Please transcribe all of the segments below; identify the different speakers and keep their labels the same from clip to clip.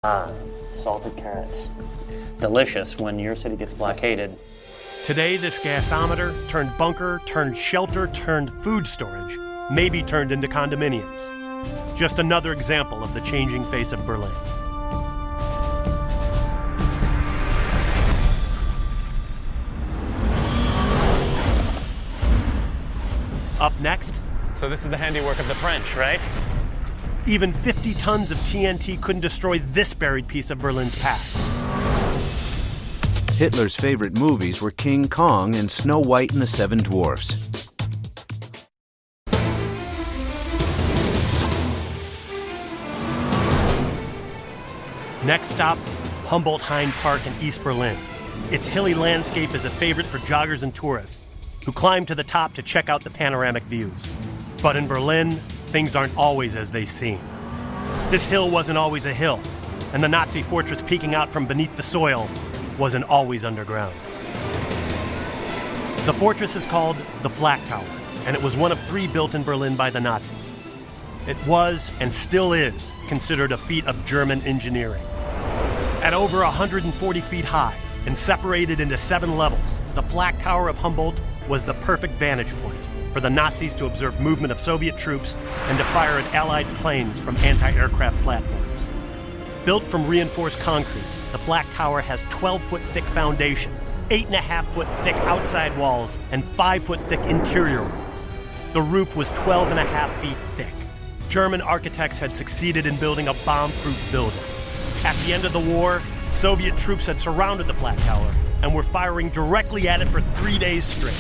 Speaker 1: Ah, salted carrots. Delicious when your city gets blockaded.
Speaker 2: Today, this gasometer turned bunker, turned shelter, turned food storage, maybe turned into condominiums. Just another example of the changing face of Berlin. Up next.
Speaker 1: So this is the handiwork of the French, right?
Speaker 2: Even 50 tons of TNT couldn't destroy this buried piece of Berlin's past.
Speaker 3: Hitler's favorite movies were King Kong and Snow White and the Seven Dwarfs.
Speaker 2: Next stop, Humboldt-Hain Park in East Berlin. Its hilly landscape is a favorite for joggers and tourists who climb to the top to check out the panoramic views. But in Berlin, things aren't always as they seem. This hill wasn't always a hill, and the Nazi fortress peeking out from beneath the soil wasn't always underground. The fortress is called the Flak Tower, and it was one of 3 built in Berlin by the Nazis. It was, and still is, considered a feat of German engineering. At over 140 feet high and separated into 7 levels, the Flak Tower of Humboldt was the perfect vantage point for the Nazis to observe movement of Soviet troops and to fire at Allied planes from anti-aircraft platforms. Built from reinforced concrete, the Flak Tower has 12-foot thick foundations, 8.5-foot thick outside walls, and 5-foot thick interior walls. The roof was 12.5 feet thick. German architects had succeeded in building a bomb-proof building. At the end of the war, Soviet troops had surrounded the Flak Tower and were firing directly at it for 3 days straight.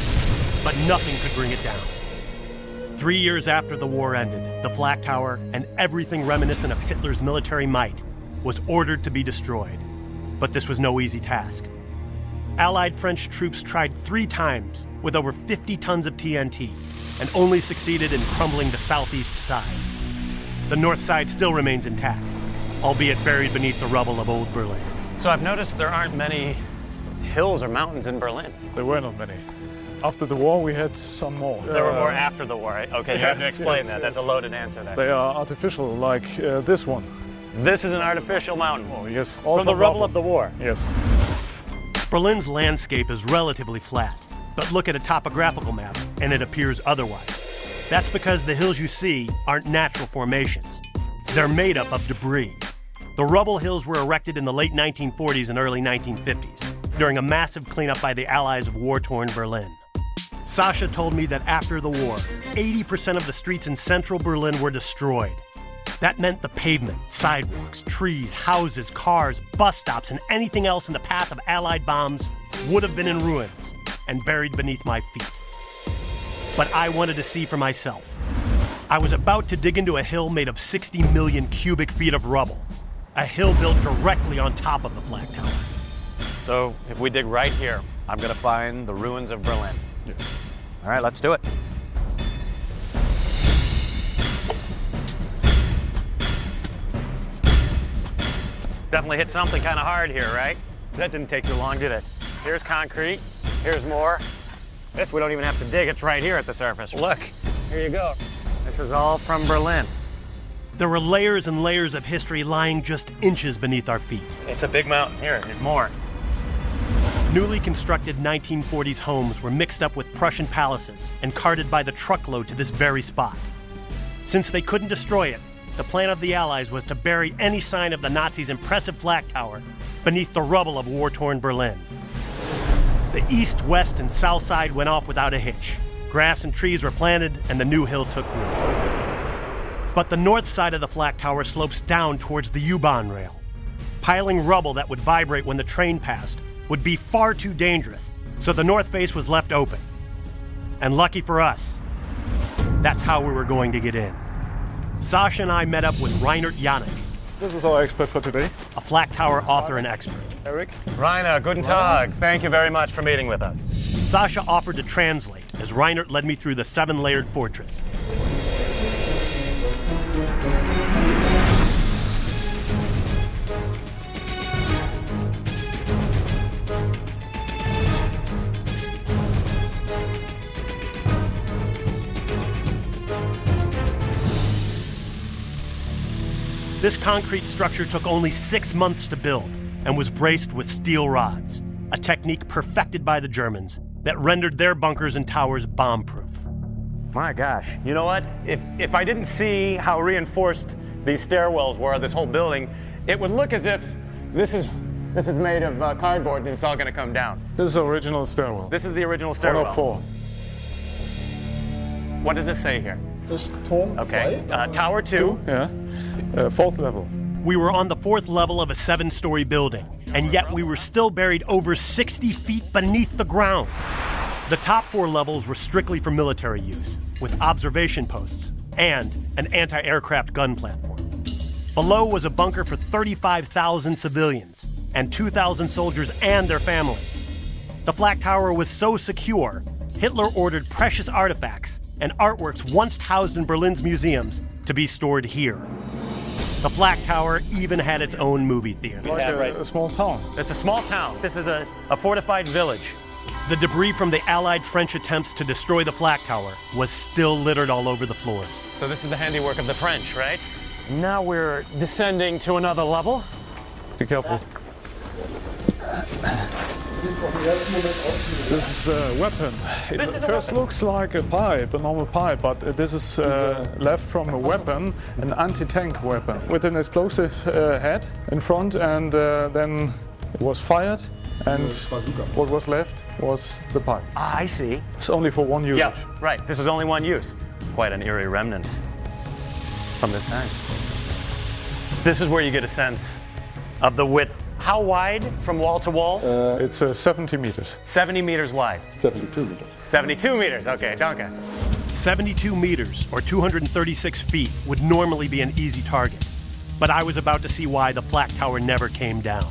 Speaker 2: But nothing could bring it down. 3 years after the war ended, the Flak Tower and everything reminiscent of Hitler's military might was ordered to be destroyed. But this was no easy task. Allied French troops tried 3 times with over 50 tons of TNT and only succeeded in crumbling the southeast side. The north side still remains intact, albeit buried beneath the rubble of old Berlin.
Speaker 1: So I've noticed there aren't many hills or mountains in Berlin.
Speaker 4: There were not many. After the war, we had some more.
Speaker 1: There were more after the war, right? Okay, you have to explain that. That's a loaded answer there.
Speaker 4: They are artificial, like this one.
Speaker 1: This is an artificial mountain?
Speaker 4: Oh, yes.
Speaker 1: From the rubble of the war?
Speaker 4: Yes.
Speaker 2: Berlin's landscape is relatively flat, but look at a topographical map and it appears otherwise. That's because the hills you see aren't natural formations. They're made up of debris. The rubble hills were erected in the late 1940s and early 1950s during a massive cleanup by the Allies of war-torn Berlin. Sasha told me that after the war, 80% of the streets in central Berlin were destroyed. That meant the pavement, sidewalks, trees, houses, cars, bus stops, and anything else in the path of Allied bombs would have been in ruins and buried beneath my feet. But I wanted to see for myself. I was about to dig into a hill made of 60 million cubic feet of rubble, a hill built directly on top of the Flak Tower.
Speaker 1: So if we dig right here, I'm going to find the ruins of Berlin.
Speaker 4: Yeah.
Speaker 1: All right, let's do it. Definitely hit something kind of hard here, right? That didn't take too long, did it? Here's concrete. Here's more. This we don't even have to dig. It's right here at the surface. Look, here you go. This is all from Berlin.
Speaker 2: There were layers and layers of history lying just inches beneath our feet.
Speaker 1: It's a big mountain. Here, there's more.
Speaker 2: Newly constructed 1940s homes were mixed up with Prussian palaces and carted by the truckload to this very spot. Since they couldn't destroy it, the plan of the Allies was to bury any sign of the Nazis' impressive Flak Tower beneath the rubble of war-torn Berlin. The east, west, and south side went off without a hitch. Grass and trees were planted, and the new hill took root. But the north side of the Flak Tower slopes down towards the U-Bahn rail. Piling rubble that would vibrate when the train passed would be far too dangerous, so the north face was left open. And lucky for us, that's how we were going to get in. Sasha and I met up with Reinhard Janik,
Speaker 4: This is our expert for today.
Speaker 2: a Flak Tower author and expert.
Speaker 4: Eric.
Speaker 1: Rainer, guten Tag. Thank you very much for meeting with us.
Speaker 2: Sasha offered to translate as Reinhard led me through the 7-layered fortress. This concrete structure took only 6 months to build and was braced with steel rods, a technique perfected by the Germans that rendered their bunkers and towers bomb-proof.
Speaker 1: My gosh, you know what? If I didn't see how reinforced these stairwells were, this whole building, it would look as if this is made of cardboard and it's all going to come down.
Speaker 4: This is the original stairwell.
Speaker 1: This is the original stairwell.
Speaker 4: 104.
Speaker 1: What does this say here?
Speaker 4: This Turm
Speaker 1: Okay, Tower 2.
Speaker 4: Yeah, 4th level.
Speaker 2: We were on the 4th level of a 7-story building, and yet we were still buried over 60 feet beneath the ground. The top 4 levels were strictly for military use, with observation posts and an anti-aircraft gun platform. Below was a bunker for 35,000 civilians and 2,000 soldiers and their families. The flak tower was so secure, Hitler ordered precious artifacts and artworks once housed in Berlin's museums to be stored here. The flak tower even had its own movie theater.
Speaker 4: Like a small town.
Speaker 1: It's a small town. This is a fortified village.
Speaker 2: The debris from the Allied French attempts to destroy the flak tower was still littered all over the floors.
Speaker 1: So this is the handiwork of the French, right? Now we're descending to another level.
Speaker 4: Be careful. This is a weapon. It first looks like a pipe, a normal pipe, but this is left from a weapon, an anti-tank weapon, with an explosive head in front, and then it was fired, and what was left was the pipe.
Speaker 1: Ah, I see.
Speaker 4: It's only for one use.
Speaker 1: Yeah, right. This was only one use. Quite an eerie remnant from this time. This is where you get a sense of the width. How wide from wall to wall?
Speaker 4: It's 70 meters.
Speaker 1: 70 meters wide.
Speaker 5: 72 meters.
Speaker 1: 72 meters, okay, danke.
Speaker 2: 72 meters, or 236 feet, would normally be an easy target. But I was about to see why the flak tower never came down.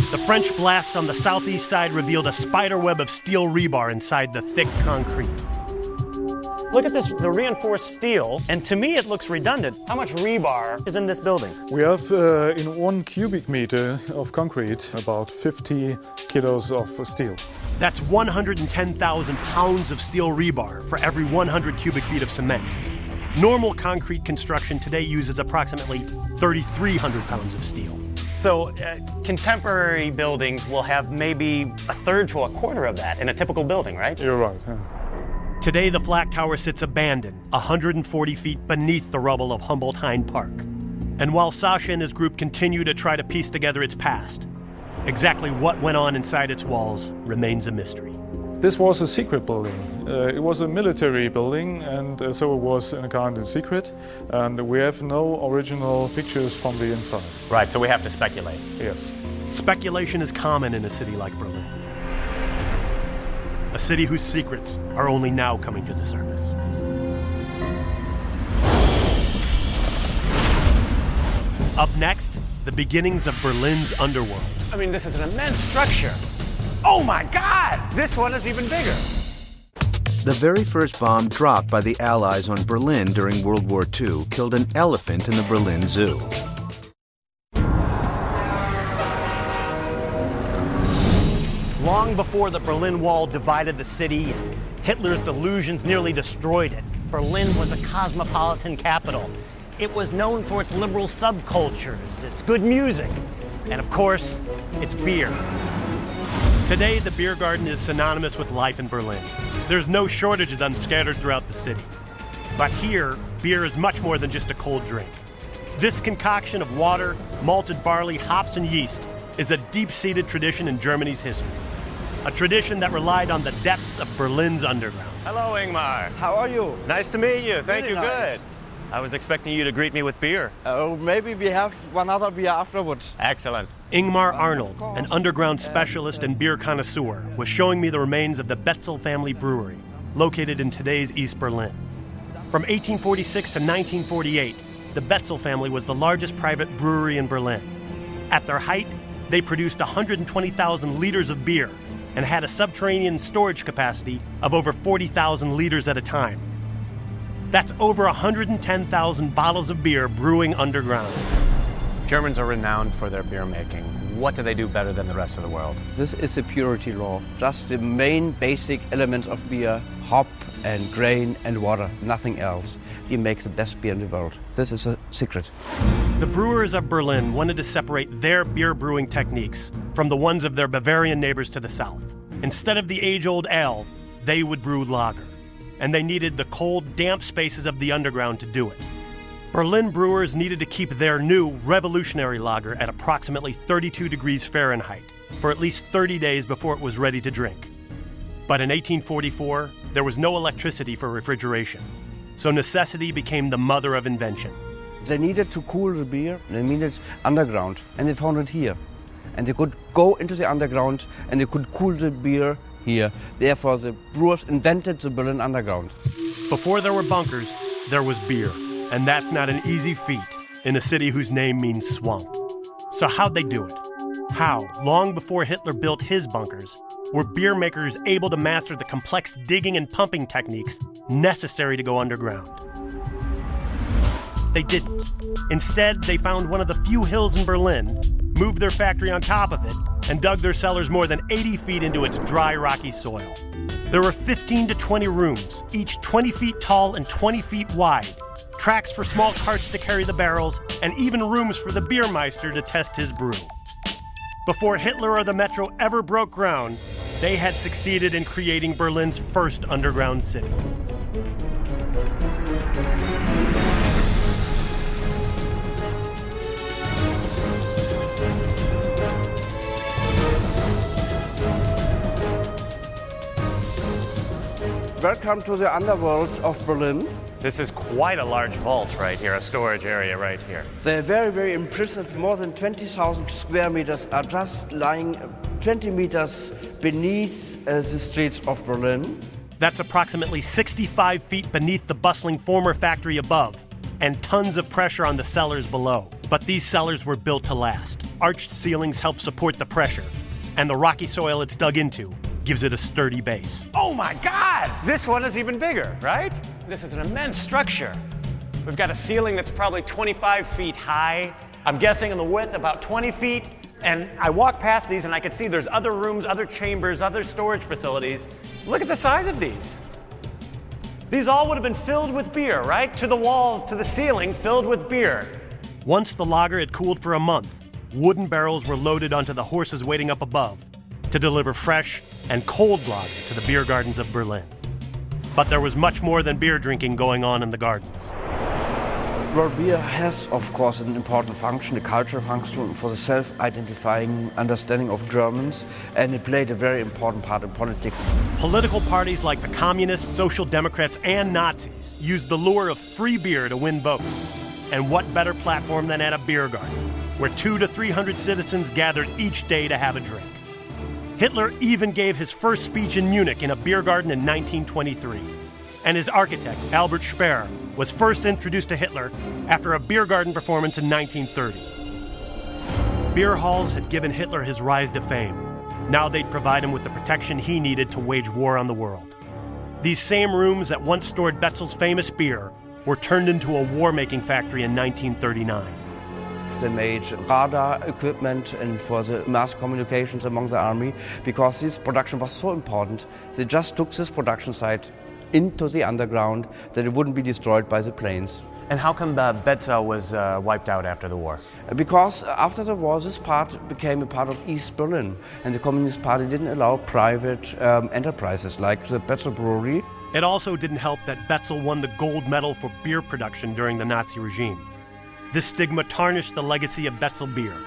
Speaker 2: The French blasts on the southeast side revealed a spider web of steel rebar inside the thick concrete.
Speaker 1: Look at this, the reinforced steel, and to me it looks redundant. How much rebar is in this building?
Speaker 4: We have in 1 cubic meter of concrete about 50 kilos of steel.
Speaker 2: That's 110,000 pounds of steel rebar for every 100 cubic feet of cement. Normal concrete construction today uses approximately 3,300 pounds of steel.
Speaker 1: So contemporary buildings will have maybe a third to a quarter of that in a typical building, right?
Speaker 4: You're right. Yeah.
Speaker 2: Today, the flak tower sits abandoned, 140 feet beneath the rubble of Humboldt-Hain Park. And while Sasha and his group continue to try to piece together its past, exactly what went on inside its walls remains a mystery.
Speaker 4: This was a secret building. It was a military building, and so it was in a kind of secret. And we have no original pictures from the inside.
Speaker 1: Right, so we have to speculate.
Speaker 4: Yes.
Speaker 2: Speculation is common in a city like Berlin. A city whose secrets are only now coming to the surface. Up next, the beginnings of Berlin's underworld.
Speaker 1: I mean, this is an immense structure. Oh my God! This one is even bigger.
Speaker 3: The very first bomb dropped by the Allies on Berlin during World War II killed an elephant in the Berlin Zoo.
Speaker 1: Long before the Berlin Wall divided the city and Hitler's delusions nearly destroyed it, Berlin was a cosmopolitan capital. It was known for its liberal subcultures, its good music, and of course, its beer.
Speaker 2: Today, the beer garden is synonymous with life in Berlin. There's no shortage of them scattered throughout the city. But here, beer is much more than just a cold drink. This concoction of water, malted barley, hops, and yeast is a deep-seated tradition in Germany's history. A tradition that relied on the depths of Berlin's underground.
Speaker 1: Hello, Ingmar.
Speaker 6: How are you?
Speaker 1: Nice to meet you. Thank
Speaker 6: Very
Speaker 1: you.
Speaker 6: nice.
Speaker 1: Good. I was expecting you to greet me with beer.
Speaker 6: Oh, maybe we have one other beer afterwards.
Speaker 1: Excellent.
Speaker 2: Ingmar Arnold, an underground specialist and beer connoisseur, was showing me the remains of the Betzel family brewery, located in today's East Berlin. From 1846 to 1948, the Betzel family was the largest private brewery in Berlin. At their height, they produced 120,000 liters of beer and had a subterranean storage capacity of over 40,000 liters at a time. That's over 110,000 bottles of beer brewing underground.
Speaker 1: Germans are renowned for their beer making. What do they do better than the rest of the world?
Speaker 6: This is a purity law. Just the main basic elements of beer, hop and grain and water, nothing else. He makes the best beer in the world. This is a secret.
Speaker 2: The brewers of Berlin wanted to separate their beer brewing techniques from the ones of their Bavarian neighbors to the south. Instead of the age-old ale, they would brew lager. And they needed the cold, damp spaces of the underground to do it. Berlin brewers needed to keep their new revolutionary lager at approximately 32 degrees Fahrenheit for at least 30 days before it was ready to drink. But in 1844, there was no electricity for refrigeration, so necessity became the mother of invention.
Speaker 6: They needed to cool the beer, they needed underground, and they found it here. And they could go into the underground and they could cool the beer here. Therefore, the brewers invented the Berlin Underground.
Speaker 2: Before there were bunkers, there was beer. And that's not an easy feat in a city whose name means swamp. So how'd they do it? How, long before Hitler built his bunkers, were beer makers able to master the complex digging and pumping techniques necessary to go underground? They didn't. Instead, they found one of the few hills in Berlin, moved their factory on top of it, and dug their cellars more than 80 feet into its dry, rocky soil. There were 15 to 20 rooms, each 20 feet tall and 20 feet wide, tracks for small carts to carry the barrels, and even rooms for the beermeister to test his brew. Before Hitler or the Metro ever broke ground, they had succeeded in creating Berlin's first underground city.
Speaker 6: Welcome to the underworld of Berlin.
Speaker 1: This is quite a large vault right here, a storage area right here.
Speaker 6: They're very, very impressive. More than 20,000 square meters are just lying 20 meters beneath the streets of Berlin.
Speaker 2: That's approximately 65 feet beneath the bustling former factory above, and tons of pressure on the cellars below. But these cellars were built to last. Arched ceilings help support the pressure, and the rocky soil it's dug into gives it a sturdy base.
Speaker 1: Oh my God! This one is even bigger, right? This is an immense structure. We've got a ceiling that's probably 25 feet high. I'm guessing in the width about 20 feet. And I walk past these and I can see there's other rooms, other chambers, other storage facilities. Look at the size of these. These all would have been filled with beer, right? To the walls, to the ceiling, filled with beer.
Speaker 2: Once the lager had cooled for a month, wooden barrels were loaded onto the horses waiting up above to deliver fresh and cold lager to the beer gardens of Berlin. But there was much more than beer drinking going on in the gardens.
Speaker 6: Well, beer has, of course, an important function, a cultural function for the self-identifying understanding of Germans, and it played a very important part in politics.
Speaker 2: Political parties like the Communists, Social Democrats, and Nazis used the lure of free beer to win votes. And what better platform than at a beer garden, where 200 to 300 citizens gathered each day to have a drink. Hitler even gave his first speech in Munich in a beer garden in 1923. And his architect, Albert Speer, was first introduced to Hitler after a beer garden performance in 1930. Beer halls had given Hitler his rise to fame. Now they'd provide him with the protection he needed to wage war on the world. These same rooms that once stored Betzel's famous beer were turned into a war-making factory in 1939.
Speaker 6: They made radar equipment and for the mass communications among the army, because this production was so important. They just took this production site into the underground that it wouldn't be destroyed by the planes.
Speaker 1: And how come Betzel was wiped out after the war?
Speaker 6: Because after the war, this part became a part of East Berlin, and the Communist Party didn't allow private enterprises like the Betzel Brewery.
Speaker 2: It also didn't help that Betzel won the gold medal for beer production during the Nazi regime. This stigma tarnished the legacy of Betzel beer,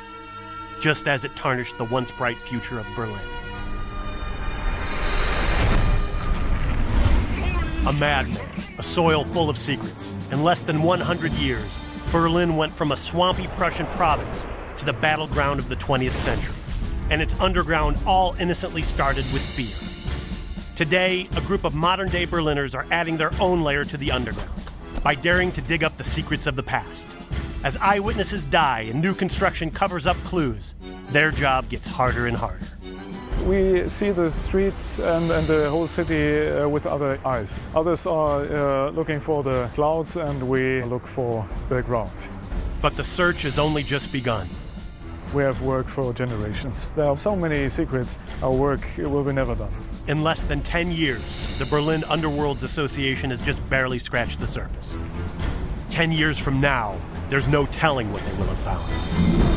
Speaker 2: just as it tarnished the once bright future of Berlin. A madman, a soil full of secrets. In less than 100 years, Berlin went from a swampy Prussian province to the battleground of the 20th century. And its underground all innocently started with beer. Today, a group of modern-day Berliners are adding their own layer to the underground by daring to dig up the secrets of the past. As eyewitnesses die and new construction covers up clues, their job gets harder and harder.
Speaker 4: We see the streets and the whole city with other eyes. Others are looking for the clouds and we look for the ground.
Speaker 2: But the search has only just begun.
Speaker 4: We have worked for generations. There are so many secrets, our work will be never done.
Speaker 2: In less than 10 years, the Berlin Underworlds Association has just barely scratched the surface. 10 years from now, there's no telling what they will have found.